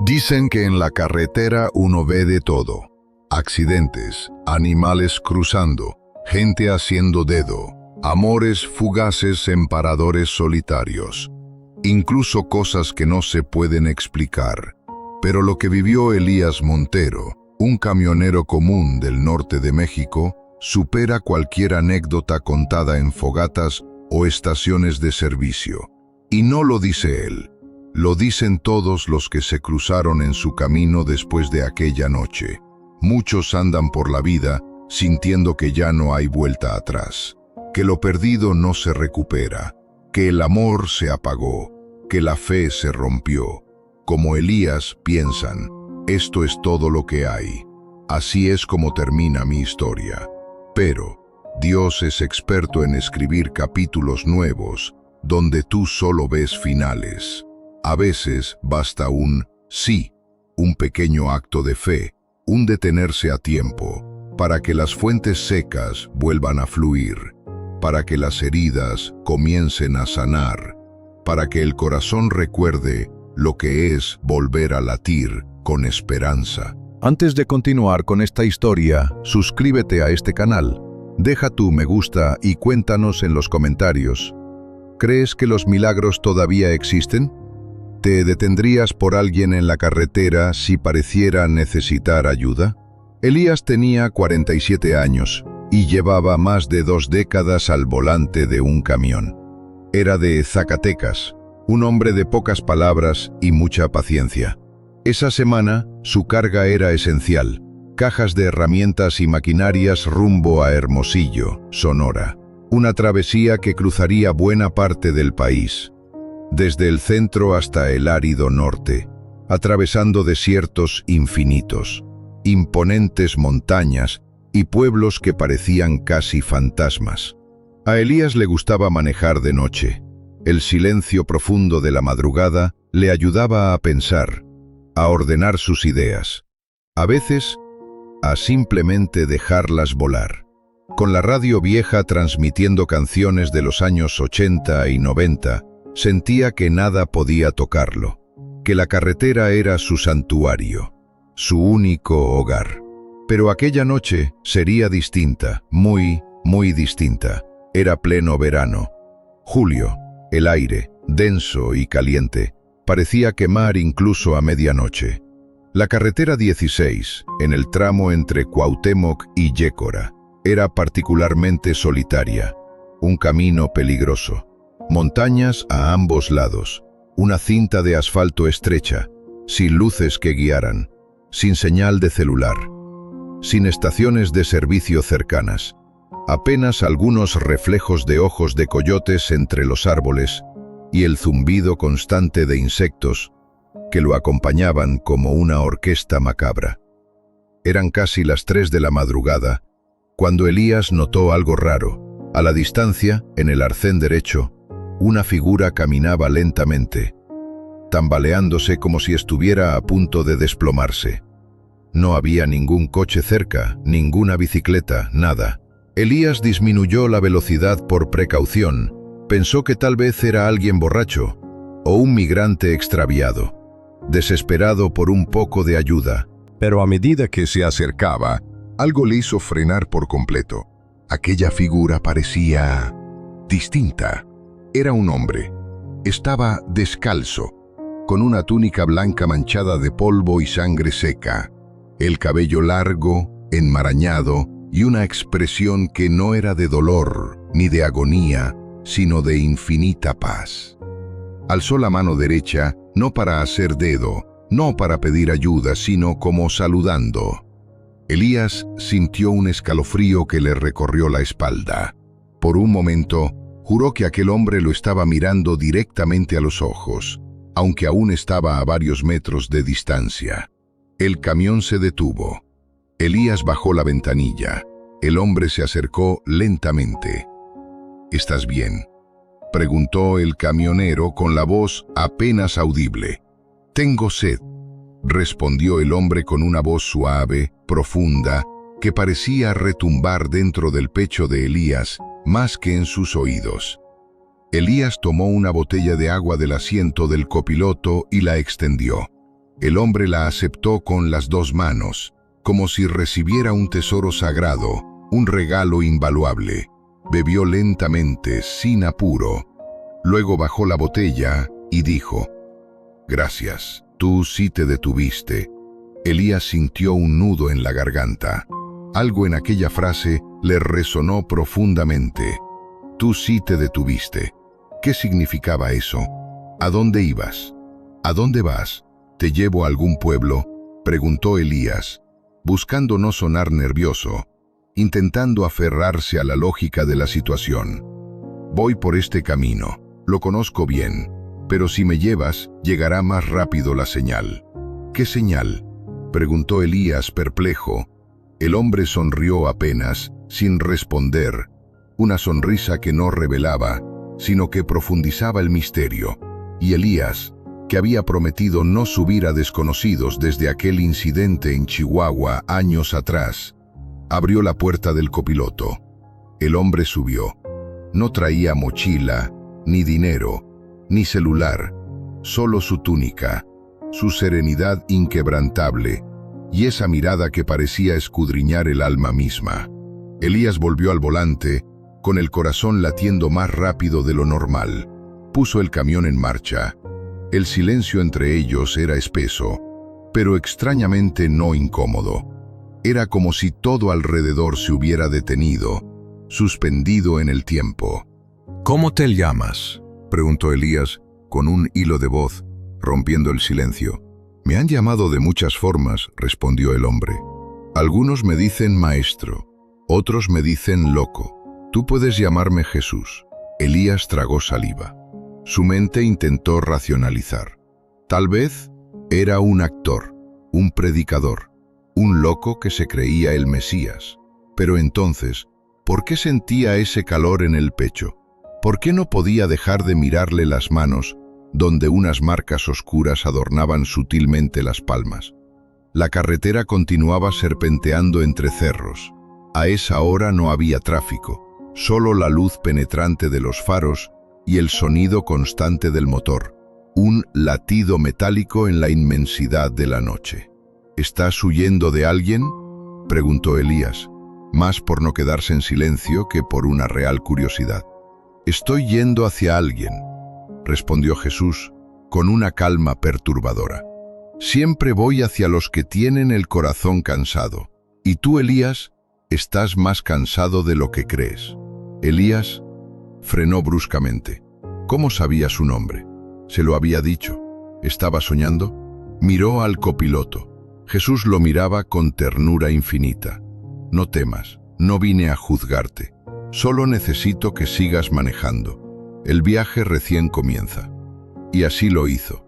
Dicen que en la carretera uno ve de todo. Accidentes, animales cruzando, gente haciendo dedo, amores fugaces en paradores solitarios. Incluso cosas que no se pueden explicar. Pero lo que vivió Elías Montero, un camionero común del norte de México, supera cualquier anécdota contada en fogatas o estaciones de servicio. Y no lo dice él, lo dicen todos los que se cruzaron en su camino después de aquella noche. Muchos andan por la vida sintiendo que ya no hay vuelta atrás, que lo perdido no se recupera, que el amor se apagó, que la fe se rompió. Como Elías piensan, esto es todo lo que hay. Así es como termina mi historia. Pero Dios es experto en escribir capítulos nuevos, donde tú solo ves finales. A veces basta un sí, un pequeño acto de fe, un detenerse a tiempo, para que las fuentes secas vuelvan a fluir, para que las heridas comiencen a sanar, para que el corazón recuerde lo que es volver a latir con esperanza. Antes de continuar con esta historia, suscríbete a este canal, deja tu me gusta y cuéntanos en los comentarios. ¿Crees que los milagros todavía existen? ¿Te detendrías por alguien en la carretera si pareciera necesitar ayuda? Elías tenía 47 años y llevaba más de 2 décadas al volante de un camión. Era de Zacatecas, un hombre de pocas palabras y mucha paciencia. Esa semana, su carga era esencial: cajas de herramientas y maquinarias rumbo a Hermosillo, Sonora. Una travesía que cruzaría buena parte del país, desde el centro hasta el árido norte, atravesando desiertos infinitos, imponentes montañas y pueblos que parecían casi fantasmas. A Elías le gustaba manejar de noche. El silencio profundo de la madrugada le ayudaba a pensar, a ordenar sus ideas, a veces a simplemente dejarlas volar. Con la radio vieja transmitiendo canciones de los años 80 y 90, sentía que nada podía tocarlo, que la carretera era su santuario, su único hogar. Pero aquella noche sería distinta, muy distinta. Era pleno verano. Julio, el aire, denso y caliente, parecía quemar incluso a medianoche. La carretera 16, en el tramo entre Cuauhtémoc y Yécora, era particularmente solitaria, un camino peligroso. Montañas a ambos lados, una cinta de asfalto estrecha, sin luces que guiaran, sin señal de celular, sin estaciones de servicio cercanas, apenas algunos reflejos de ojos de coyotes entre los árboles y el zumbido constante de insectos que lo acompañaban como una orquesta macabra. Eran casi las 3 de la madrugada, cuando Elías notó algo raro. A la distancia, en el arcén derecho, una figura caminaba lentamente, tambaleándose como si estuviera a punto de desplomarse. No había ningún coche cerca, ninguna bicicleta, nada. Elías disminuyó la velocidad por precaución. Pensó que tal vez era alguien borracho o un migrante extraviado, desesperado por un poco de ayuda. Pero a medida que se acercaba, algo le hizo frenar por completo. Aquella figura parecía distinta. Era un hombre. Estaba descalzo, con una túnica blanca manchada de polvo y sangre seca, el cabello largo, enmarañado, y una expresión que no era de dolor ni de agonía, sino de infinita paz. Alzó la mano derecha, no para hacer dedo, no para pedir ayuda, sino como saludando. Elías sintió un escalofrío que le recorrió la espalda. Por un momento, juró que aquel hombre lo estaba mirando directamente a los ojos, aunque aún estaba a varios metros de distancia. El camión se detuvo. Elías bajó la ventanilla. El hombre se acercó lentamente. «¿Estás bien?», preguntó el camionero con la voz apenas audible. «Tengo sed», respondió el hombre con una voz suave, profunda, que parecía retumbar dentro del pecho de Elías más que en sus oídos. Elías tomó una botella de agua del asiento del copiloto y la extendió. El hombre la aceptó con las 2 manos, como si recibiera un tesoro sagrado, un regalo invaluable. Bebió lentamente, sin apuro. Luego bajó la botella y dijo: «Gracias, tú sí te detuviste». Elías sintió un nudo en la garganta. Algo en aquella frase le resonó profundamente. «Tú sí te detuviste». ¿Qué significaba eso? ¿A dónde ibas? ¿A dónde vas? ¿Te llevo a algún pueblo?, preguntó Elías, buscando no sonar nervioso, intentando aferrarse a la lógica de la situación. «Voy por este camino, lo conozco bien, pero si me llevas, llegará más rápido la señal». «¿Qué señal?», preguntó Elías perplejo. El hombre sonrió apenas, sin responder, una sonrisa que no revelaba, sino que profundizaba el misterio. Y Elías, que había prometido no subir a desconocidos desde aquel incidente en Chihuahua años atrás, abrió la puerta del copiloto. El hombre subió. No traía mochila, ni dinero, ni celular, solo su túnica, su serenidad inquebrantable y esa mirada que parecía escudriñar el alma misma. Elías volvió al volante, con el corazón latiendo más rápido de lo normal. Puso el camión en marcha. El silencio entre ellos era espeso, pero extrañamente no incómodo. Era como si todo alrededor se hubiera detenido, suspendido en el tiempo. «¿Cómo te llamas?», preguntó Elías, con un hilo de voz, rompiendo el silencio. «Me han llamado de muchas formas», respondió el hombre. «Algunos me dicen maestro, otros me dicen loco. Tú puedes llamarme Jesús». Elías tragó saliva. Su mente intentó racionalizar. Tal vez era un actor, un predicador, un loco que se creía el Mesías. Pero entonces, ¿por qué sentía ese calor en el pecho? ¿Por qué no podía dejar de mirarle las manos, donde unas marcas oscuras adornaban sutilmente las palmas? La carretera continuaba serpenteando entre cerros. A esa hora no había tráfico, solo la luz penetrante de los faros y el sonido constante del motor, un latido metálico en la inmensidad de la noche. «¿Estás huyendo de alguien?», preguntó Elías, más por no quedarse en silencio que por una real curiosidad. «Estoy yendo hacia alguien», respondió Jesús, con una calma perturbadora. «Siempre voy hacia los que tienen el corazón cansado. Y tú, Elías, estás más cansado de lo que crees». Elías frenó bruscamente. ¿Cómo sabía su nombre? ¿Se lo había dicho? ¿Estaba soñando? Miró al copiloto. Jesús lo miraba con ternura infinita. «No temas, no vine a juzgarte. Solo necesito que sigas manejando. El viaje recién comienza». Y así lo hizo.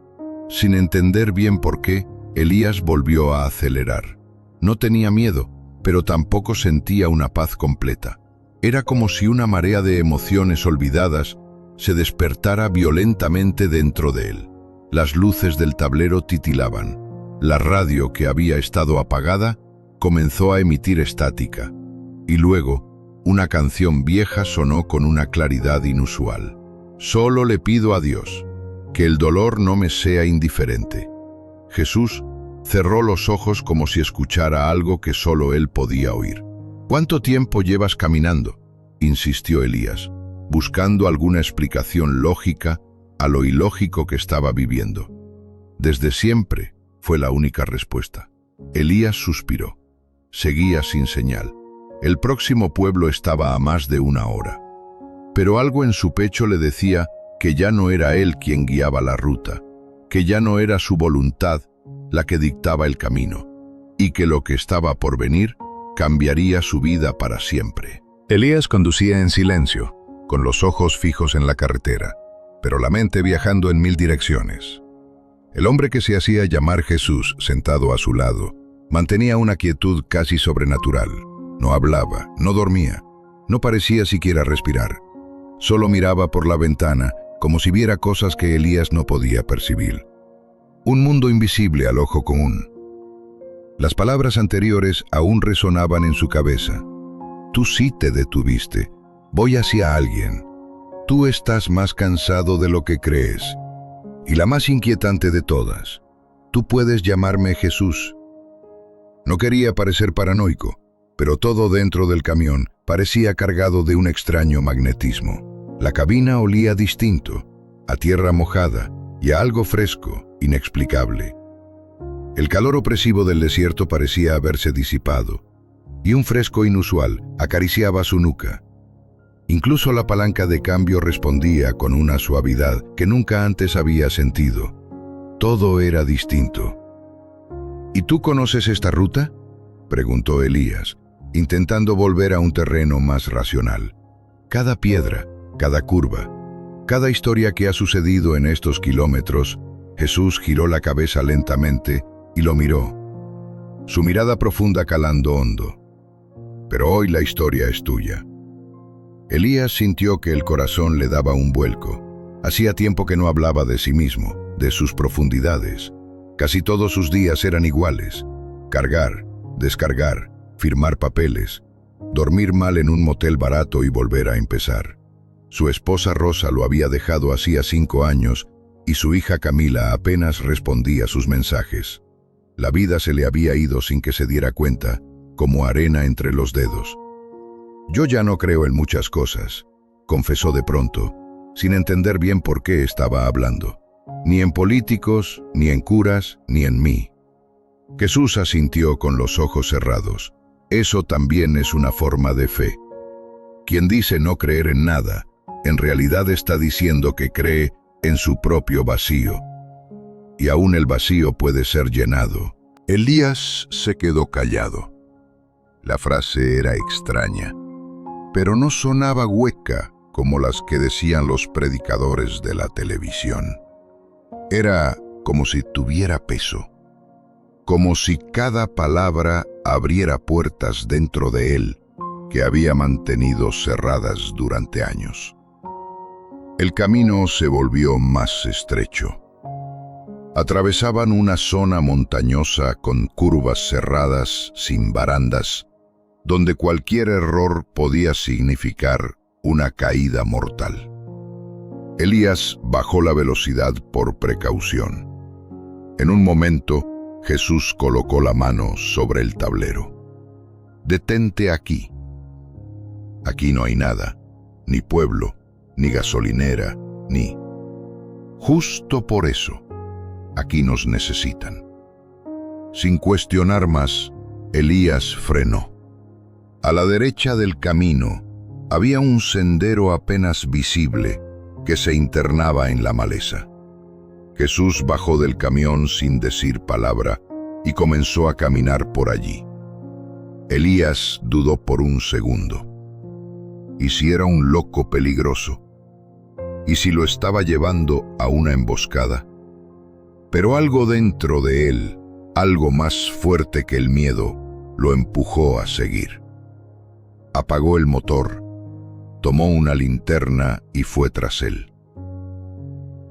Sin entender bien por qué, Elías volvió a acelerar. No tenía miedo, pero tampoco sentía una paz completa. Era como si una marea de emociones olvidadas se despertara violentamente dentro de él. Las luces del tablero titilaban. La radio, que había estado apagada, comenzó a emitir estática. Y luego, una canción vieja sonó con una claridad inusual. «Solo le pido a Dios que el dolor no me sea indiferente». Jesús cerró los ojos como si escuchara algo que solo él podía oír. «¿Cuánto tiempo llevas caminando?», insistió Elías, buscando alguna explicación lógica a lo ilógico que estaba viviendo. «Desde siempre», fue la única respuesta. Elías suspiró. Seguía sin señal. El próximo pueblo estaba a más de 1 hora. Pero algo en su pecho le decía que ya no era él quien guiaba la ruta, que ya no era su voluntad la que dictaba el camino, y que lo que estaba por venir cambiaría su vida para siempre. Elías conducía en silencio, con los ojos fijos en la carretera, pero la mente viajando en 1000 direcciones. El hombre que se hacía llamar Jesús, sentado a su lado, mantenía una quietud casi sobrenatural. No hablaba, no dormía, no parecía siquiera respirar. Solo miraba por la ventana, como si viera cosas que Elías no podía percibir. Un mundo invisible al ojo común. Las palabras anteriores aún resonaban en su cabeza. «Tú sí te detuviste. Voy hacia alguien. Tú estás más cansado de lo que crees». Y la más inquietante de todas, tú puedes llamarme Jesús. No quería parecer paranoico, pero todo dentro del camión parecía cargado de un extraño magnetismo. La cabina olía distinto, a tierra mojada y a algo fresco, inexplicable. El calor opresivo del desierto parecía haberse disipado, y un fresco inusual acariciaba su nuca. Incluso la palanca de cambio respondía con una suavidad que nunca antes había sentido. Todo era distinto. ¿Y tú conoces esta ruta?, preguntó Elías, intentando volver a un terreno más racional. Cada piedra, cada curva, cada historia que ha sucedido en estos kilómetros. Jesús giró la cabeza lentamente y lo miró, su mirada profunda calando hondo. Pero hoy la historia es tuya. Elías sintió que el corazón le daba un vuelco. Hacía tiempo que no hablaba de sí mismo, de sus profundidades. Casi todos sus días eran iguales: cargar, descargar, firmar papeles, dormir mal en un motel barato y volver a empezar. Su esposa Rosa lo había dejado hacía 5 años y su hija Camila apenas respondía sus mensajes. La vida se le había ido sin que se diera cuenta, como arena entre los dedos. «Yo ya no creo en muchas cosas», confesó de pronto, sin entender bien por qué estaba hablando. «Ni en políticos, ni en curas, ni en mí». Jesús asintió con los ojos cerrados. Eso también es una forma de fe. Quien dice no creer en nada, en realidad está diciendo que cree en su propio vacío. Y aún el vacío puede ser llenado. Elías se quedó callado. La frase era extraña, pero no sonaba hueca como las que decían los predicadores de la televisión. Era como si tuviera peso, como si cada palabra abriera puertas dentro de él que había mantenido cerradas durante años. El camino se volvió más estrecho. Atravesaban una zona montañosa con curvas cerradas, sin barandas, donde cualquier error podía significar una caída mortal. Elías bajó la velocidad por precaución. En un momento, Jesús colocó la mano sobre el tablero. «Detente aquí. Aquí no hay nada, ni pueblo, ni gasolinera, ni... Justo por eso, aquí nos necesitan». Sin cuestionar más, Elías frenó. A la derecha del camino había un sendero apenas visible que se internaba en la maleza. Jesús bajó del camión sin decir palabra y comenzó a caminar por allí. Elías dudó por un segundo. ¿Y si era un loco peligroso? ¿Y si lo estaba llevando a una emboscada? Pero algo dentro de él, algo más fuerte que el miedo, lo empujó a seguir. Apagó el motor, tomó una linterna y fue tras él.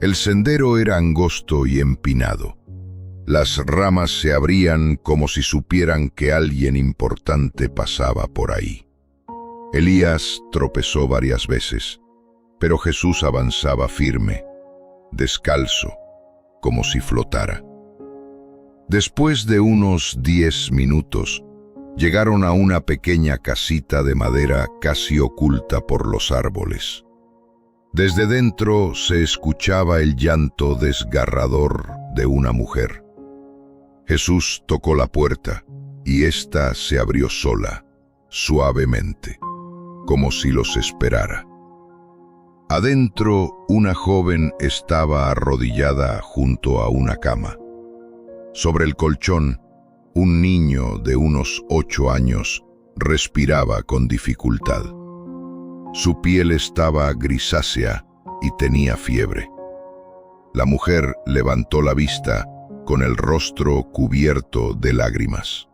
El sendero era angosto y empinado. Las ramas se abrían como si supieran que alguien importante pasaba por ahí. Elías tropezó varias veces, pero Jesús avanzaba firme, descalzo, como si flotara. Después de unos 10 minutos, llegaron a una pequeña casita de madera casi oculta por los árboles. Desde dentro se escuchaba el llanto desgarrador de una mujer. Jesús tocó la puerta y ésta se abrió sola, suavemente, como si los esperara. Adentro, una joven estaba arrodillada junto a una cama. Sobre el colchón, un niño de unos 8 años respiraba con dificultad. Su piel estaba grisácea y tenía fiebre. La mujer levantó la vista con el rostro cubierto de lágrimas.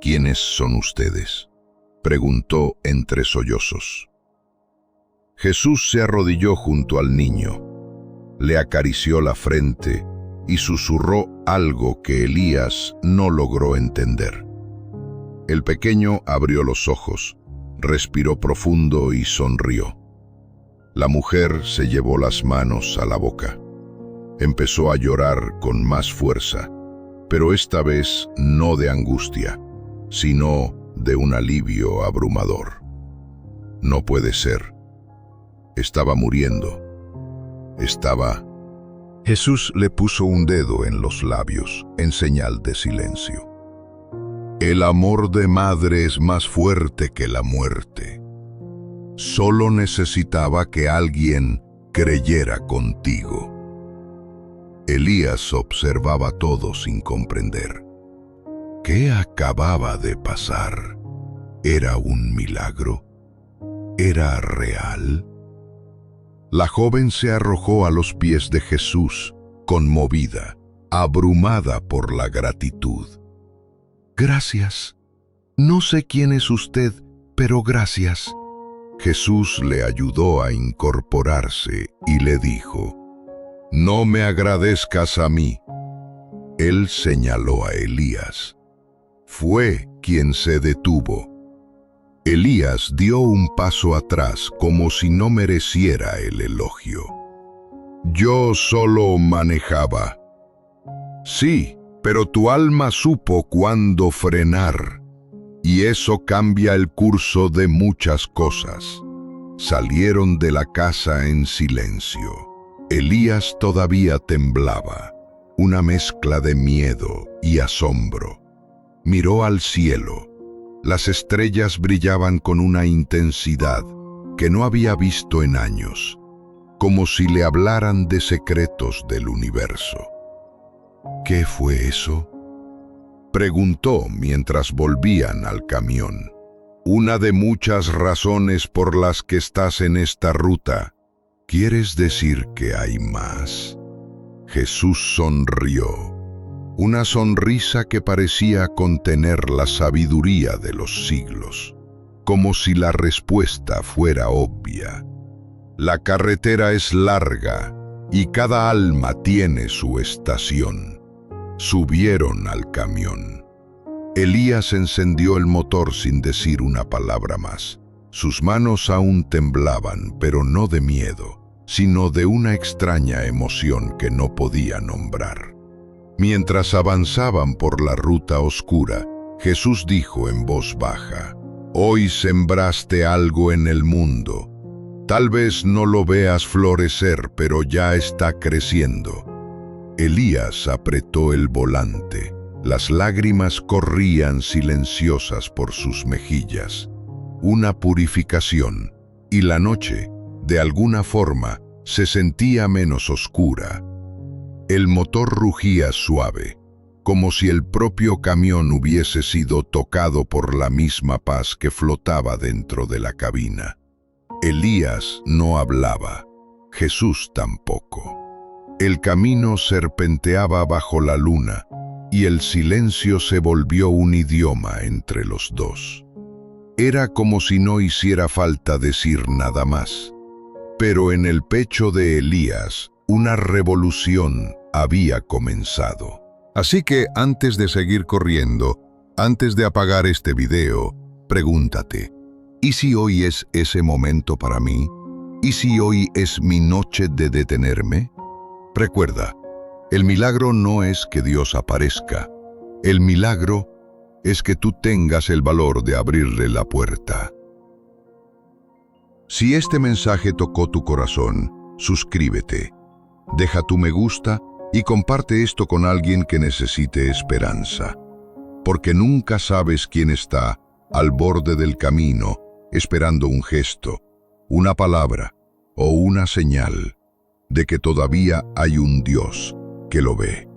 «¿Quiénes son ustedes?», preguntó entre sollozos. Jesús se arrodilló junto al niño, le acarició la frente y susurró algo que Elías no logró entender. El pequeño abrió los ojos, respiró profundo y sonrió. La mujer se llevó las manos a la boca. Empezó a llorar con más fuerza, pero esta vez no de angustia, sino de un alivio abrumador. No puede ser. Estaba muriendo. Jesús le puso un dedo en los labios, en señal de silencio. El amor de madre es más fuerte que la muerte. Solo necesitaba que alguien creyera contigo. Elías observaba todo sin comprender. ¿Qué acababa de pasar? ¿Era un milagro? ¿Era real? La joven se arrojó a los pies de Jesús, conmovida, abrumada por la gratitud. Gracias. No sé quién es usted, pero gracias. Jesús le ayudó a incorporarse y le dijo, no me agradezcas a mí. Él señaló a Elías. Fue quien se detuvo. Elías dio un paso atrás como si no mereciera el elogio. Yo solo manejaba. Sí, pero tu alma supo cuándo frenar, y eso cambia el curso de muchas cosas. Salieron de la casa en silencio. Elías todavía temblaba, una mezcla de miedo y asombro. Miró al cielo. Las estrellas brillaban con una intensidad que no había visto en años, como si le hablaran de secretos del universo. ¿Qué fue eso?, preguntó mientras volvían al camión. Una de muchas razones por las que estás en esta ruta. ¿Quieres decir que hay más? Jesús sonrió. Una sonrisa que parecía contener la sabiduría de los siglos, como si la respuesta fuera obvia. La carretera es larga y cada alma tiene su estación. Subieron al camión. Elías encendió el motor sin decir una palabra más. Sus manos aún temblaban, pero no de miedo, sino de una extraña emoción que no podía nombrar. Mientras avanzaban por la ruta oscura, Jesús dijo en voz baja, «Hoy sembraste algo en el mundo. Tal vez no lo veas florecer, pero ya está creciendo». Elías apretó el volante. Las lágrimas corrían silenciosas por sus mejillas. Una purificación, y la noche, de alguna forma, se sentía menos oscura. El motor rugía suave, como si el propio camión hubiese sido tocado por la misma paz que flotaba dentro de la cabina. Elías no hablaba, Jesús tampoco. El camino serpenteaba bajo la luna, y el silencio se volvió un idioma entre los dos. Era como si no hiciera falta decir nada más. Pero en el pecho de Elías, una revolución había comenzado. Así que antes de seguir corriendo, antes de apagar este video, pregúntate, ¿y si hoy es ese momento para mí? ¿Y si hoy es mi noche de detenerme? Recuerda, el milagro no es que Dios aparezca. El milagro es que tú tengas el valor de abrirle la puerta. Si este mensaje tocó tu corazón, suscríbete, deja tu me gusta y comparte esto con alguien que necesite esperanza. Porque nunca sabes quién está al borde del camino, esperando un gesto, una palabra o una señal de que todavía hay un Dios que lo ve.